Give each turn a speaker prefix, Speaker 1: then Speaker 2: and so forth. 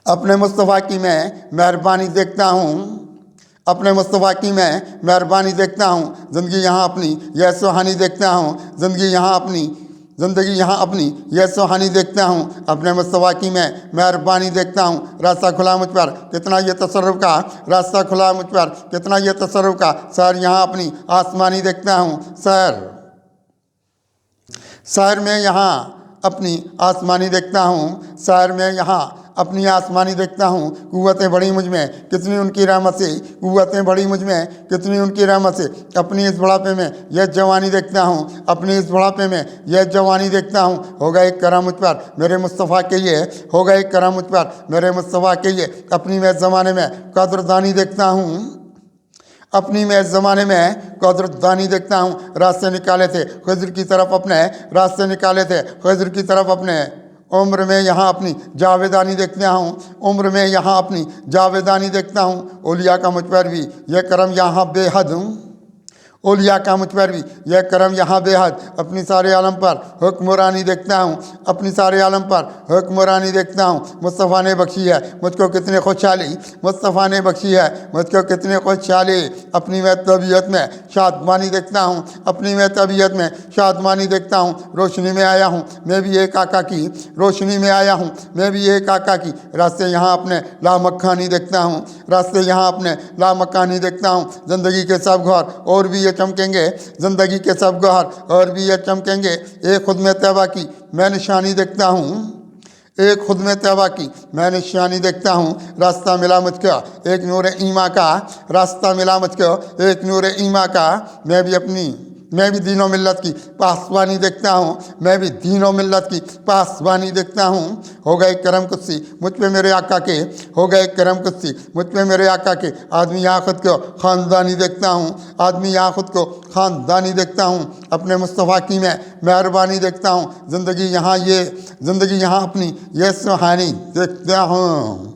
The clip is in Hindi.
Speaker 1: अपने मुस्तफ़ा की मैं मेहरबानी देखता हूँ, अपने मुस्तफ़ा की मैं मेहरबानी देखता हूँ। ज़िंदगी यहाँ अपनी यह सुहानी देखता हूँ, ज़िंदगी यहाँ अपनी यह सुहानी देखता हूँ। अपने मुस्तफ़ा की मैं मेहरबानी देखता हूँ। रास्ता खुला मुझ पर कितना ये तसर्रुफ़ का, रास्ता खुला मुझ पर कितना ये तसर्रुफ़ का। सैर यहाँ अपनी आसमानी देखता हूँ, सैर में यहाँ अपनी आसमानी देखता हूँ, सैर में यहाँ अपनी आसमानी देखता हूँ। कुव्वतें बढ़ी मुझ में कितनी उनकी रहमत से, कुव्वतें बढ़ी मुझ में कितनी उनकी रहमत से। अपनी इस बुढ़ापे में यह जवानी देखता हूँ, अपनी इस बुढ़ापे में यह जवानी देखता हूँ। होगा एक करम मुझ पर मेरे मुस्तफ़ा के ये, होगा एक करम मुझ पर मेरे मुस्तफ़ा के ये। अपनी मैं ज़माने में कदरदानी देखता हूँ, अपनी मैं ज़माने में कदरदानी देखता हूँ। रास्ते निकाले थे खिज़्र की तरफ अपने, रास्ते निकाले थे खिज़्र की तरफ अपने। उम्र में यहाँ अपनी जावेदानी देखता हूँ, उम्र में यहाँ अपनी जावेदानी देखता हूँ। औलिया का मुझ पर भी यह करम यहाँ बेहद हूँ, औलिया का मुझ पर भी यह करम यहाँ बेहद। अपनी सारे आलम पर हुक्मरानी देखता हूँ, अपनी सारे आलम पर हुक्मरानी देखता हूँ। मुस्तफ़ा ने बख्शी है मुझको कितने खुशहाली, मुस्तफ़ा ने बख्शी है मुझको कितने खुशहाली। अपनी मैं तबीयत में शादमानी देखता हूँ, अपनी मैं तबीयत में शादमानी देखता हूँ। रोशनी में आया हूँ मैं भी एक आका की, रोशनी में आया हूँ मैं भी एक आका की। रास्ते यहाँ अपने लामक्खानी देखता हूँ, रास्ते यहाँ अपने लामक्खानी देखता हूँ। ज़िंदगी के सब घर और भी ये चमकेंगे, ज़िंदगी के सब गौहर और भी ये चमकेंगे। एक खुद में तैबा की मैं निशानी देखता हूँ, एक खुद में तैबा की मैं निशानी देखता हूँ। रास्ता मिला मुझको एक नूर ईमा का, रास्ता मिला मुझको एक नूर ईमा का। मैं भी दीनों मिल्लत की पासवानी देखता हूँ, मैं भी दीनों मिल्लत की पासवानी देखता हूँ। हो गए करम कुत्सी मुझ पे मेरे आका के, हो गए करम कुत्सी मुझ पे मेरे आका के। आदमी यहाँ खुद को ख़ानदानी देखता हूँ, आदमी यहाँ खुद को ख़ानदानी देखता हूँ। अपने मुस्तफ़ा की मैं मेहरबानी देखता हूँ। ज़िंदगी यहाँ अपनी ये सुहानी देखता हूँ।